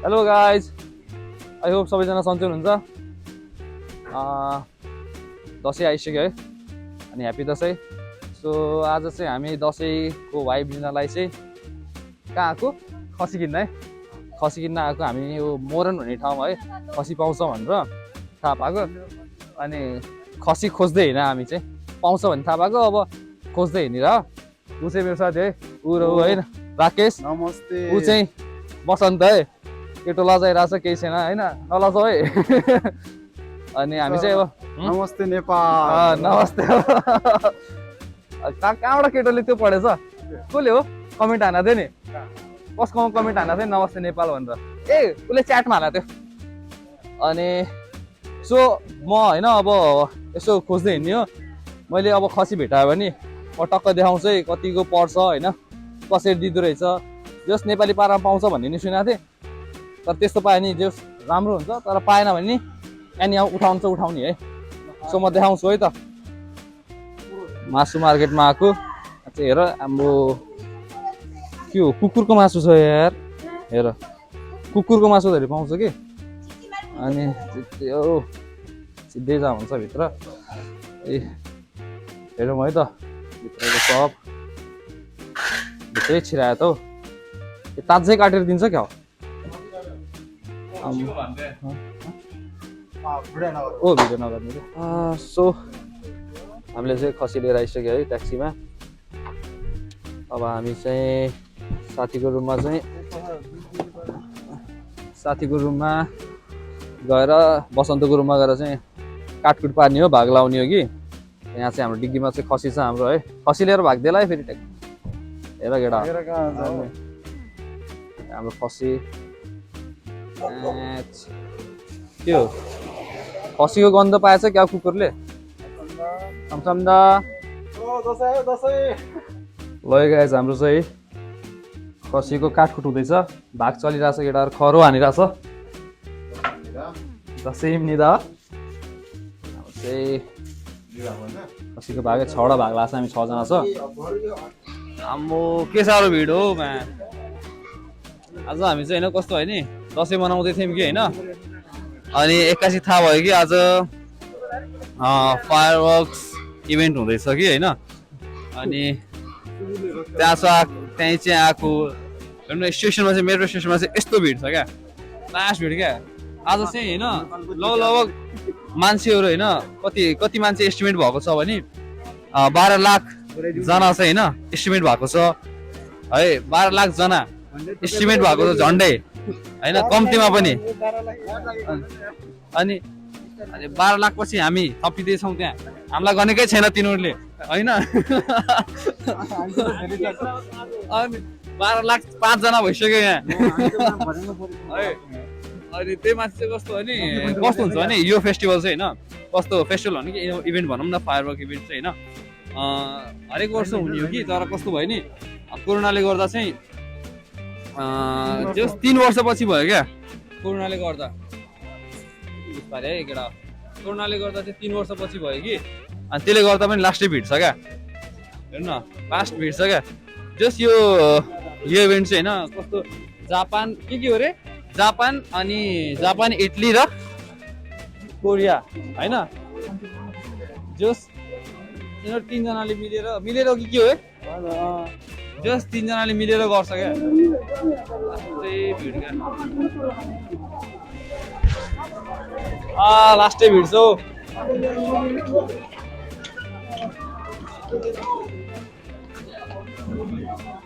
Hello guys, I hope सबैजना सन्चै हुनुहुन्छ। दसैँ आइसक्यो है, अनि ह्याप्पी दसैँ। सो आज चाहिँ हामी दसैँको भाइब लिनलाई चाहिँ कहाँ आएको, खसी किन्न है। खसी किन्न आएको हामी यो मोरन भन्ने ठाउँमा है, खसी पाउँछ भनेर थाहा पाएको। अनि खसी खोज्दै हिँड, हामी चाहिँ पाउँछ भन्ने थाहा पाएको, अब खोज्दै हिँडेर ऊ चाहिँ मेरो साथी है, ऊ र ऊ होइन राकेश। नमस्ते। ऊ चाहिँ बसन्त है, केटो लजाइरहेछ, केही छैन होइन, नलजाऊ है। अनि हामी चाहिँ अब नमस्ते नेपाल। नमस्ते। कहाँबाट केटोले त्यो पढेछ, कसले हो कमेन्ट हाना थियो नि, कसकोमा कमेन्ट हाना थियो नमस्ते नेपाल भनेर, ए उसले च्याटमा हाना थियो। अनि सो म होइन अब यसो खोज्दै हिँड्ने हो मैले। अब खसी भेटायो भने म टक्क देखाउँछु है कतिको पर्छ होइन, कसरी दिँदो रहेछ। जस नेपाली पारामा पाउँछ भन्ने नि सुनेको थिएँ, तर त्यस्तो पायो नि जस राम्रो हुन्छ, तर पाएन भने नि यहाँ उठाउँछ उठाउने है। सो म देखाउँछु है त। मासु मार्केटमा आएको चाहिँ हेर, हाम्रो के हो कुकुरको मासु छ यार, हेर कुकुरको मासु धरि पाउँछ कि। अनि त्यो सिधै जा हुन्छ भित्र, ए हेरौँ है त भित्रको सब भित्रै छिरायो त हौ। ताजै काटेर दिन्छ क्या हो। ओ भिडियो नगर्नु। सो हामीले चाहिँ खसी लिएर आइसक्यो है ट्याक्सीमा। अब हामी चाहिँ साथीको रुममा गएर बसन्तको रुममा गएर चाहिँ काटकुट पार्ने हो, भाग लाउने हो कि। यहाँ चाहिँ हाम्रो डिग्गीमा चाहिँ खसी छ हाम्रो है, खसी लिएर भाग्दैला है फेरि हेर केटा हाम्रो खसी के हो। खसीको गन्ध पाएछ क्या कुकुरले। लय गाइस, हाम्रो चाहिँ खसीको काटकुट हुँदैछ, भाग चलिरहेछ, केटाहरू खरो हानिरहेछ। दसैँ नि दा चाहिँ खसीको भागै 6वटा भाग लाग्छ, हामी 6जना छ। आम्मो के साह्रो भिड हो म्याम। आज हामी चाहिँ होइन कस्तो भयो नि, दसैँ मनाउँदै थियौँ कि होइन, अनि एक्कासी थाहा भयो कि आज फायरवर्क्स इभेन्ट हुँदैछ कि होइन। अनि त्यहाँ चाहिँ आएको हेर्नु, स्टेसनमा चाहिँ मेट्रो स्टेसनमा चाहिँ यस्तो भिड छ क्या, लास्ट भिड क्या आज चाहिँ होइन। लगभग मान्छेहरू होइन कति मान्छे एस्टिमेट भएको छ भने 12 लाख जना चाहिँ होइन एस्टिमेट भएको छ है। 12 लाख जना एस्टिमेट भएको छ झन्डै होइन, कम्तीमा पनि। अनि 12 लाख पछि हामी थपिँदैछौँ, त्यहाँ हामीलाई गनेकै छैन तिनीहरूले होइन। अनि 12 लाख 5 जना भइसक्यो यहाँ है। अनि त्यही माथि चाहिँ कस्तो हो नि, कस्तो हुन्छ भने यो फेस्टिभल चाहिँ होइन, कस्तो फेस्टिभल भन्नु कि इभेन्ट भनौँ न, फायरवर्क इभेन्ट चाहिँ होइन हरेक वर्ष हुने हो कि। तर कस्तो भयो नि, कोरोनाले गर्दा चाहिँ जस 3 वर्षपछि भयो क्या, कोरोनाले गर्दा है केटा, कोरोनाले गर्दा चाहिँ 3 वर्षपछि भयो कि। अनि त्यसले गर्दा पनि लास्टै भिड छ क्या, हेर्नु न लास्ट भिड छ क्या। जस यो इभेन्ट चाहिँ होइन कस्तो, जापान के हो अरे, जापान इटली र कोरिया होइन। जस यिनीहरू 3 जनाले मिलेर के हो है, जस 3 जनाले मिलेर गर्छ क्या। लास्टै भिड छ हौ।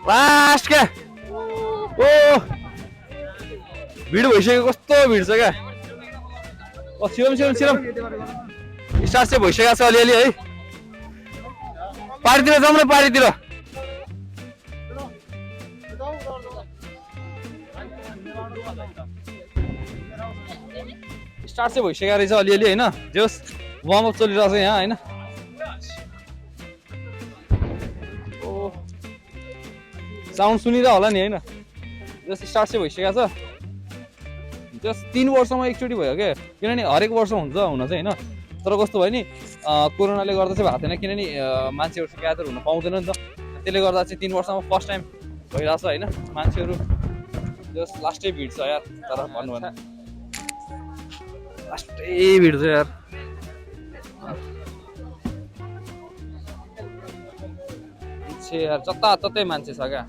लास्ट क्या ओ भिड भइसक्यो, कस्तो भिड छ क्या। छिरम स्टार्ट चाहिँ भइसकेको छ अलिअलि है। पारितिर जाउँ न, पारितिर स्टार्ट चाहिँ भइसकेको रहेछ अलिअलि होइन। जस वार्मअप चलिरहेको छ यहाँ होइन। साउन्ड सुनिरह होला नि होइन। जस स्टार्ट चाहिँ भइसकेको छ, जस 3 वर्षमा एकचोटि भयो क्या, किनभने हरेक वर्ष हुन्छ हुन चाहिँ होइन। तर कस्तो भयो नि, कोरोनाले गर्दा चाहिँ भएको थिएन, किनभने मान्छेहरू ग्यादर हुन पाउँदैन नि त। त्यसले गर्दा चाहिँ 3 वर्षमा फर्स्ट टाइम भइरहेछ होइन। मान्छेहरू जस लास्टै भिड छ यार तर भन्नु भने लास्टै भिड छ यार मान्छे यार जताततै मान्छे छ क्या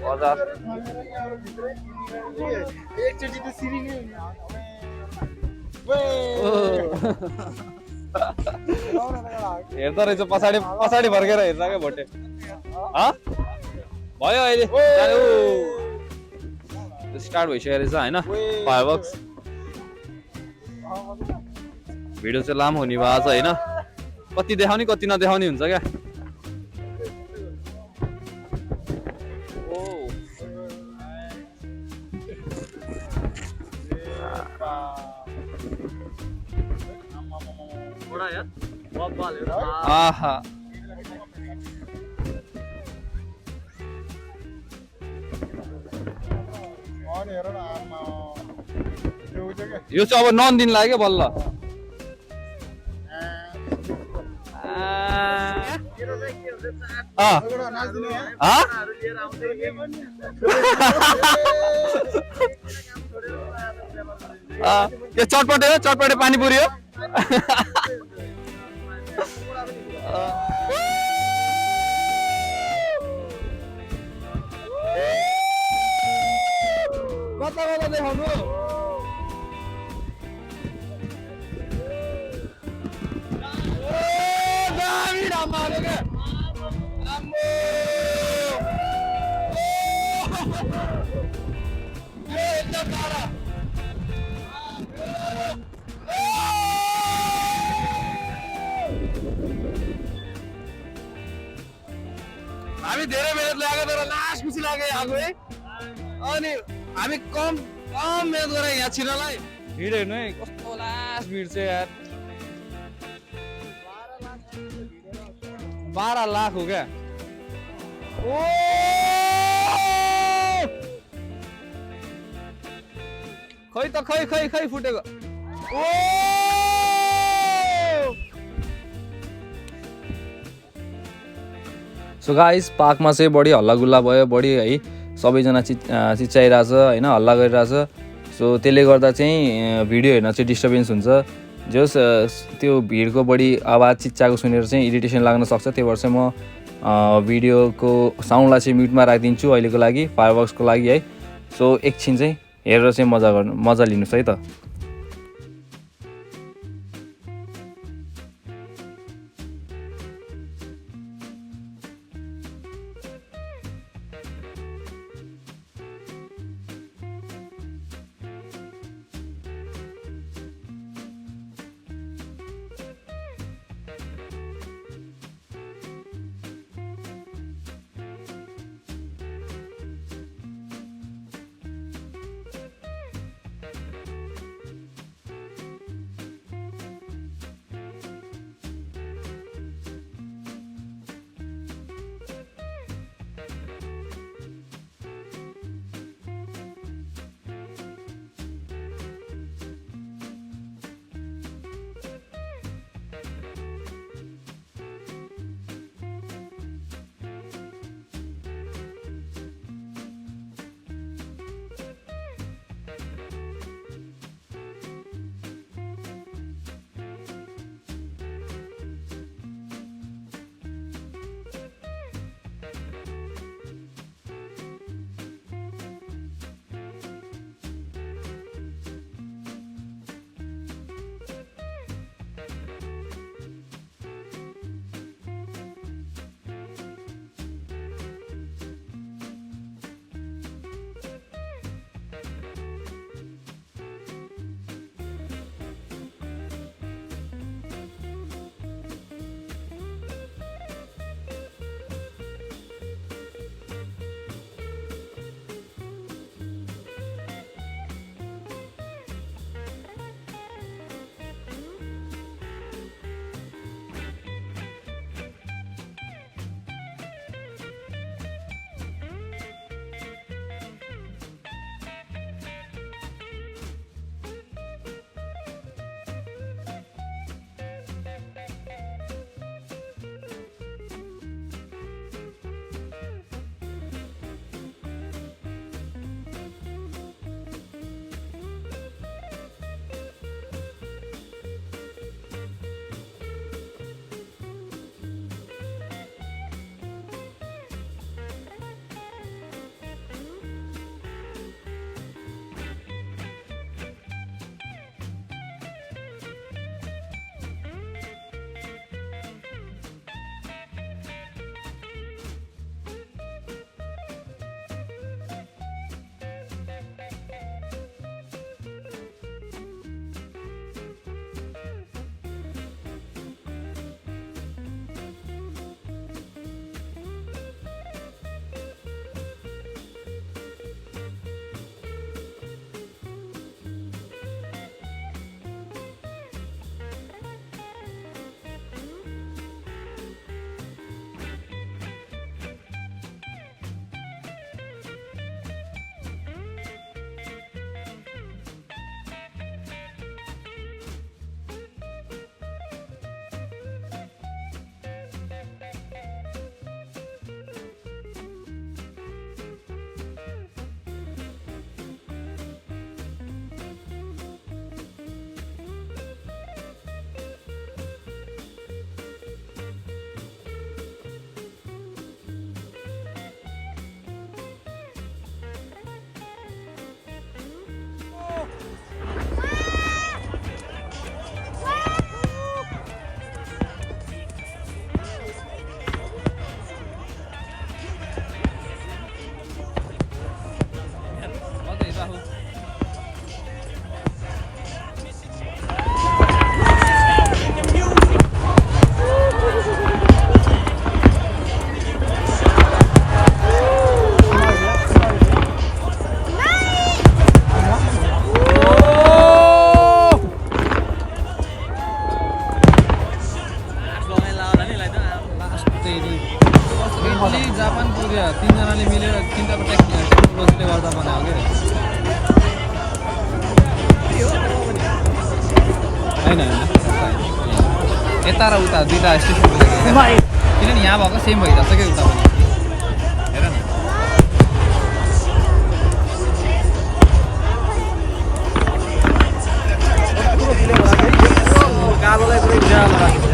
बजार एकचोटि त सिरी नै हेर्दो रहेछ पछाडि पछाडि फर्केर हेर्छ क्या भोटे भयो अहिले स्टार्ट भइसकेको रहेछ होइन फायरवर्क्स भिडियो चाहिँ लामो हुने भएको छ होइन कति देखाउने कति नदेखाउने हुन्छ क्या आहा यो चाहिँ अब 9 दिन लाग्यो बल्ल यो चटपटे पानीपुरी हो कता देखाउनु दामी राम्रो आयो क्या हामी धेरै मेहनत लाग्यो तर लास्ट खुसी लाग्यो आगो है अनि हामी कम मेहनत गरे यहाँ छिर्नलाई भिड हेर्नु है कस्तो लास्ट भिड छ यार 12 लाख हो क्या ओ खै त खै फुटेको ओ सो गाइस पार्कमा चाहिँ बढी हल्लागुल्ला भयो बढी है सबैजना चिच्चाइरहेछ होइन हल्ला गरिरहेछ सो त्यसले गर्दा चाहिँ भिडियो हेर्न चाहिँ डिस्टर्बेन्स हुन्छ जस त्यो भिडको बढी आवाज चिच्चाएको सुनेर चाहिँ इरिटेसन लाग्न सक्छ त्यही भएर चाहिँ म भिडियोको साउन्डलाई चाहिँ म्युटमा राखिदिन्छु अहिलेको लागि फायरवर्क्सको लागि है सो एकछिन चाहिँ हेरेर चाहिँ मजा लिनुहोस् है त इटली जापान कोरिया तीनजनाले मिलेर तिनवटाको टेक्नोलोजीले गर्दा बनायो क्या होइन यता र उता दुईवटा स्टेसन किनभने यहाँ भएको सेम भइरहेछ क्या उता पनि हेर न कालोलाई पुरै ज्याला राखेको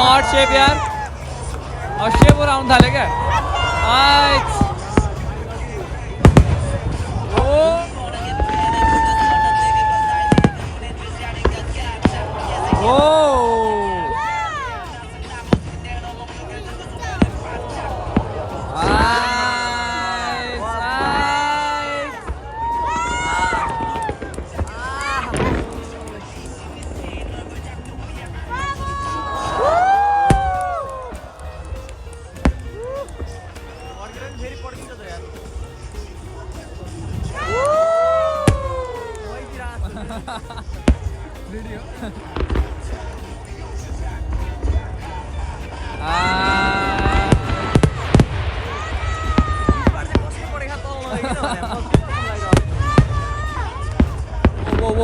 हट शेप यार और शेपवर आउनु थाल्यो क्या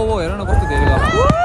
वो हेर न कस्तो धेरै गफ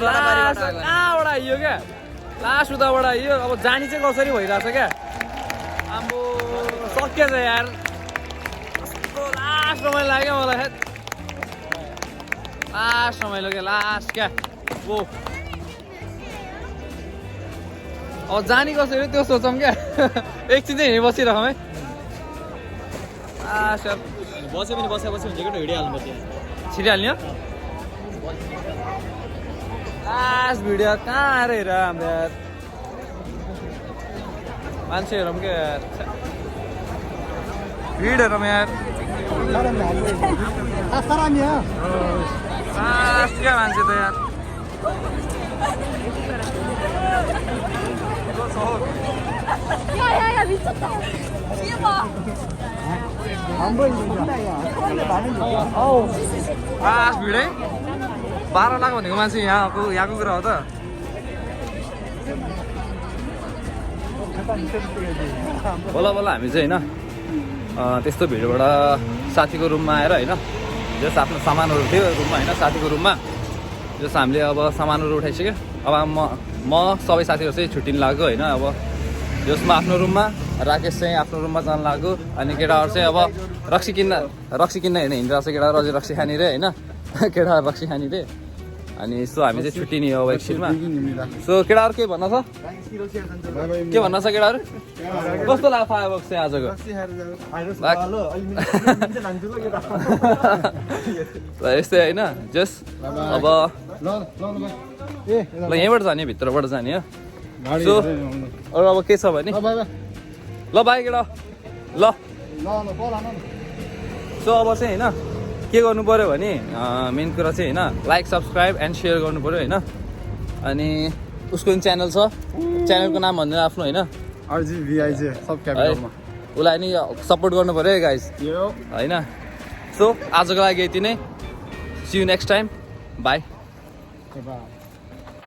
कहाँबाट आइयो क्या लास्ट उताबाट आइयो अब जानी चाहिँ कसरी भइरहेछ क्या अब सकिएछ यार कस्तो लास्ट रमाइलो लाग्यो मलाई लास्ट रमाइलो क्या लास्ट क्या ओ अब जानी कसरी त्यो सोचौँ क्या एकछिन चाहिँ हिँडी बसिरहँ है लास्ट बस्यो पनि बस्यो हुन्छ कि हिँडिहाल्नु पर्छ छिरिहाल्ने लास्ट भिडियो कहाँ आएर हेर हाम्रो यार मान्छेहरू पनि क्या यार भिडहरू पनि यार लास्ट क्या मान्छे त यार लास्ट भिडै 12 लाख भनेको मान्छे यहाँको कुरा हो त बल्ल बल्ल हामी चाहिँ होइन त्यस्तो भिडबाट साथीको रुममा आएर होइन जस आफ्नो सामानहरू थियो रुममा होइन साथीको रुममा जस हामीले अब सामानहरू उठाइसक्यो अब म सबै साथीहरू चाहिँ छुट्टिन लाग्यो होइन अब जसमा आफ्नो रुममा राकेश चाहिँ आफ्नो रुममा जान लाग्यो अनि केटाहरू चाहिँ अब रक्सी किन्न होइन हिँडिरहेको छ केटाहरू अझै रक्सी खाने रे होइन केटाहरू रक्सी खाने रे अनि सो हामी चाहिँ छुट्टिने हो एकछिनमा सो केटाहरू के भन्न छ के भन्न छ केटाहरू कस्तो लाग्यो फायरवर्क्स चाहिँ आजको यस्तै होइन जस अब ल यहीँबाट जाने भित्रबाट जाने हो सो अरू अब के छ भने ल बाई केटा ल सो अब चाहिँ होइन के गर्नु पऱ्यो भने मेन कुरा चाहिँ होइन लाइक सब्सक्राइब एन्ड सेयर गर्नु पऱ्यो होइन अनि उसको पनि च्यानल छ च्यानलको नाम भन्दैन आफ्नो होइन RGVIJ सब क्यापिटलमा उसलाई नि सपोर्ट गर्नु पऱ्यो है गाइज होइन सो आजको लागि यति नै see you next time bye by